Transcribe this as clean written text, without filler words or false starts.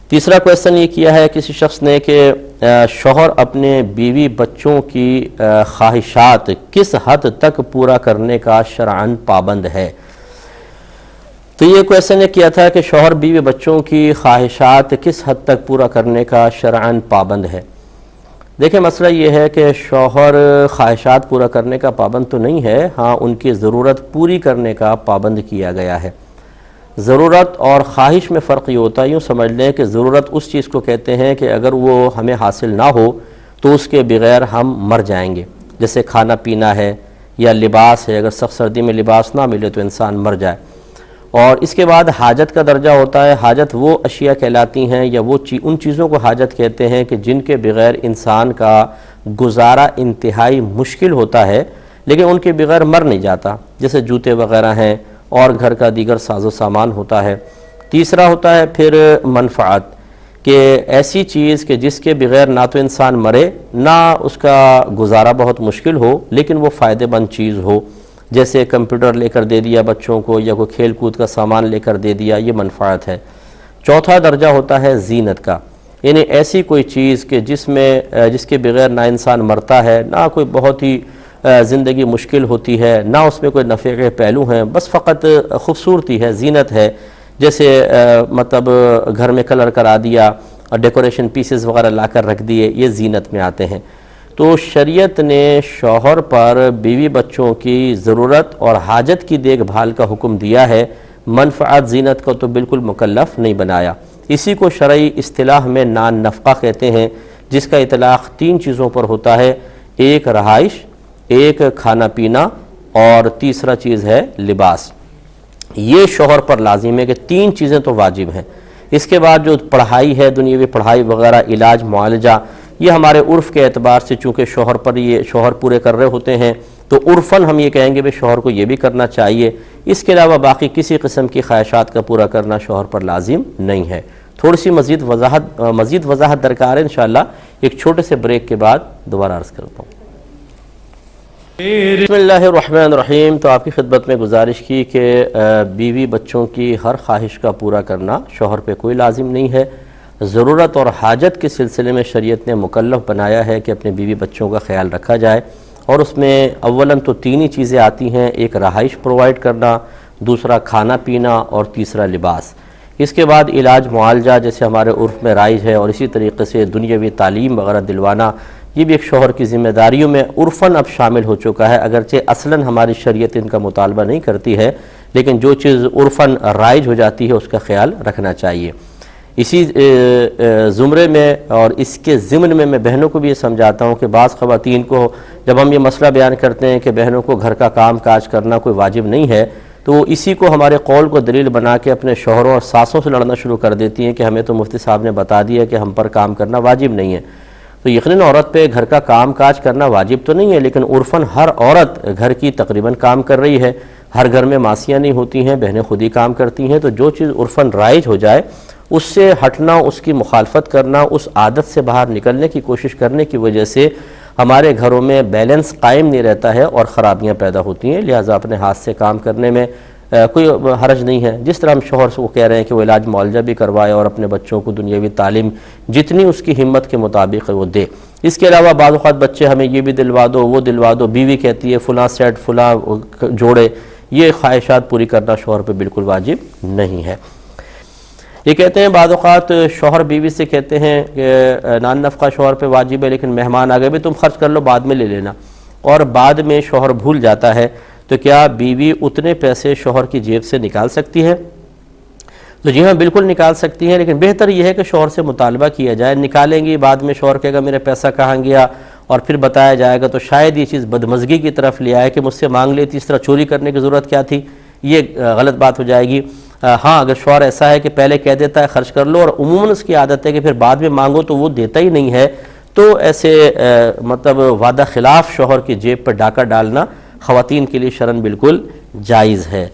تیسرا کویسچن یہ کیا ہے کسی شخص نے کہ شوہر اپنے بیوی بچوں کی خواہشات کس حد تک پورا کرنے کا شرعاً پابند ہے؟ تو یہ کویسچن یہ کیا تھا کہ شوہر بیوی بچوں کی خواہشات کس حد تک پورا کرنے کا شرعاً پابند ہے۔ دیکھیں مسئلہ یہ ہے کہ شوہر خواہشات پورا کرنے کا پابند تو نہیں ہے، ہاں ان کی ضرورت پوری کرنے کا پابند کیا گیا ہے۔ ضرورت اور خواہش میں فرق یہ ہوتا ہے، یوں سمجھ لیں کہ ضرورت اس چیز کو کہتے ہیں کہ اگر وہ ہمیں حاصل نہ ہو تو اس کے بغیر ہم مر جائیں گے، جیسے کھانا پینا ہے یا لباس ہے، اگر سخت سردی میں لباس نہ ملے تو انسان مر جائے۔ اور اس کے بعد حاجت کا درجہ ہوتا ہے، حاجت وہ اشیاء کہلاتی ہیں یا وہ ان چیزوں کو حاجت کہتے ہیں کہ جن کے بغیر انسان کا گزارا انتہائی مشکل ہوتا ہے لیکن ان کے بغیر مر نہیں جاتا، جیسے جوتے وغیرہ ہیں اور گھر کا دیگر ساز و سامان ہوتا ہے۔ تیسرا ہوتا ہے پھر منفعت، کہ ایسی چیز کہ جس کے بغیر نہ تو انسان مرے نہ اس کا گزارا بہت مشکل ہو لیکن وہ فائدہ مند چیز ہو، جیسے کمپیوٹر لے کر دے دیا بچوں کو یا کوئی کھیل کود کا سامان لے کر دے دیا، یہ منفعت ہے۔ چوتھا درجہ ہوتا ہے زینت کا، یعنی ایسی کوئی چیز کہ جس کے بغیر نہ انسان مرتا ہے، نہ کوئی بہت ہی زندگی مشکل ہوتی ہے، نہ اس میں کوئی نفع کے پہلو ہیں، بس فقط خوبصورتی ہے، زینت ہے، جیسے مطلب گھر میں کلر کرا دیا اور ڈیکوریشن پیسز وغیرہ لا کر رکھ دیے، یہ زینت میں آتے ہیں۔ تو شریعت نے شوہر پر بیوی بچوں کی ضرورت اور حاجت کی دیکھ بھال کا حکم دیا ہے، منفعت زینت کو تو بالکل مکلف نہیں بنایا۔ اسی کو شرعی اصطلاح میں نان نفقہ کہتے ہیں، جس کا اطلاق 3 چیزوں پر ہوتا ہے، ایک رہائش، ایک کھانا پینا اور تیسرا چیز ہے لباس۔ یہ شوہر پر لازم ہے کہ 3 چیزیں تو واجب ہیں۔ اس کے بعد جو پڑھائی ہے، دنیاوی پڑھائی وغیرہ، علاج، معالجہ، یہ ہمارے عرف کے اعتبار سے چونکہ شوہر پورے کر رہے ہوتے ہیں تو عرفاً ہم یہ کہیں گے کہ شوہر کو یہ بھی کرنا چاہیے۔ اس کے علاوہ باقی کسی قسم کی خواہشات کا پورا کرنا شوہر پر لازم نہیں ہے۔ تھوڑی سی مزید وضاحت درکار ہے، انشاءاللہ ایک چھوٹے سے بریک کے بعد دوبارہ عرض کرتا ہوں۔ بسم اللہ الرحمن الرحیم۔ تو آپ کی خدمت میں گزارش کی کہ بیوی بچوں کی ہر خواہش کا پورا کرنا شوہر پہ کوئی لازم نہیں ہے۔ ضرورت اور حاجت کے سلسلے میں شریعت نے مکلف بنایا ہے کہ اپنے بیوی بچوں کا خیال رکھا جائے، اور اس میں اولاً تو 3 ہی چیزیں آتی ہیں، ایک رہائش پرووائڈ کرنا، دوسرا کھانا پینا اور تیسرا لباس۔ اس کے بعد علاج معالجہ جیسے ہمارے عرف میں رائج ہے، اور اسی طریقے سے دنیاوی تعلیم وغیرہ دلوانا، یہ بھی ایک شوہر کی ذمہ داریوں میں عرفاً اب شامل ہو چکا ہے، اگرچہ اصلاً ہماری شریعت ان کا مطالبہ نہیں کرتی ہے، لیکن جو چیز عرفاً رائج ہو جاتی ہے اس کا خیال رکھنا چاہیے۔ اسی زمرے میں اور اس کے ضمن میں بہنوں کو بھی یہ سمجھاتا ہوں کہ بعض خواتین کو جب ہم یہ مسئلہ بیان کرتے ہیں کہ بہنوں کو گھر کا کام کاج کرنا کوئی واجب نہیں ہے، تو وہ اسی کو ہمارے قول کو دلیل بنا کے اپنے شوہروں اور ساسوں سے لڑنا شروع کر دیتی ہیں کہ ہمیں تو مفتی صاحب نے بتا دیا کہ ہم پر کام کرنا واجب نہیں ہے۔ تو یقیناً عورت پہ گھر کا کام کاج کرنا واجب تو نہیں ہے، لیکن عرفاً ہر عورت گھر کی تقریباً کام کر رہی ہے، ہر گھر میں ماسیاں نہیں ہوتی ہیں، بہنیں خود ہی کام کرتی ہیں، تو جو چیز عرفاً رائج ہو جائے اس سے ہٹنا، اس کی مخالفت کرنا، اس عادت سے باہر نکلنے کی کوشش کرنے کی وجہ سے ہمارے گھروں میں بیلنس قائم نہیں رہتا ہے اور خرابیاں پیدا ہوتی ہیں۔ لہٰذا اپنے ہاتھ سے کام کرنے میں کوئی حرج نہیں ہے۔ جس طرح ہم شوہر سے وہ کہہ رہے ہیں کہ وہ علاج معالجہ بھی کروائے اور اپنے بچوں کو دنیاوی تعلیم جتنی اس کی ہمت کے مطابق وہ دے۔ اس کے علاوہ بعض اوقات بچے ہمیں یہ بھی دلوا دو، وہ دلوا دو، بیوی کہتی ہے فلاں سیٹ فلاں جوڑے، یہ خواہشات پوری کرنا شوہر پہ بالکل واجب نہیں ہے۔ یہ کہتے ہیں بعض اوقات شوہر بیوی سے کہتے ہیں کہ نان نفقہ شوہر پہ واجب ہے، لیکن مہمان آ گئے بھی تم خرچ کر لو، بعد میں لے لینا، اور بعد میں شوہر بھول جاتا ہے، تو کیا بیوی اتنے پیسے شوہر کی جیب سے نکال سکتی ہے؟ تو جی ہاں بالکل نکال سکتی ہیں، لیکن بہتر یہ ہے کہ شوہر سے مطالبہ کیا جائے۔ نکالیں گی بعد میں شوہر کہے گا میرا پیسہ کہاں گیا، اور پھر بتایا جائے گا تو شاید یہ چیز بدمزگی کی طرف لے آئے کہ مجھ سے مانگ لیتی، اس طرح چوری کرنے کی ضرورت کیا تھی، یہ غلط بات ہو جائے گی۔ ہاں اگر شوہر ایسا ہے کہ پہلے کہہ دیتا ہے خرچ کر لو اور عموماً اس کی عادت ہے کہ پھر بعد میں مانگو تو وہ دیتا ہی نہیں ہے، تو ایسے مطلب وعدہ خلاف شوہر کی جیب پر ڈاکہ ڈالنا خواتین کے لیے شرعاً بالکل جائز ہے۔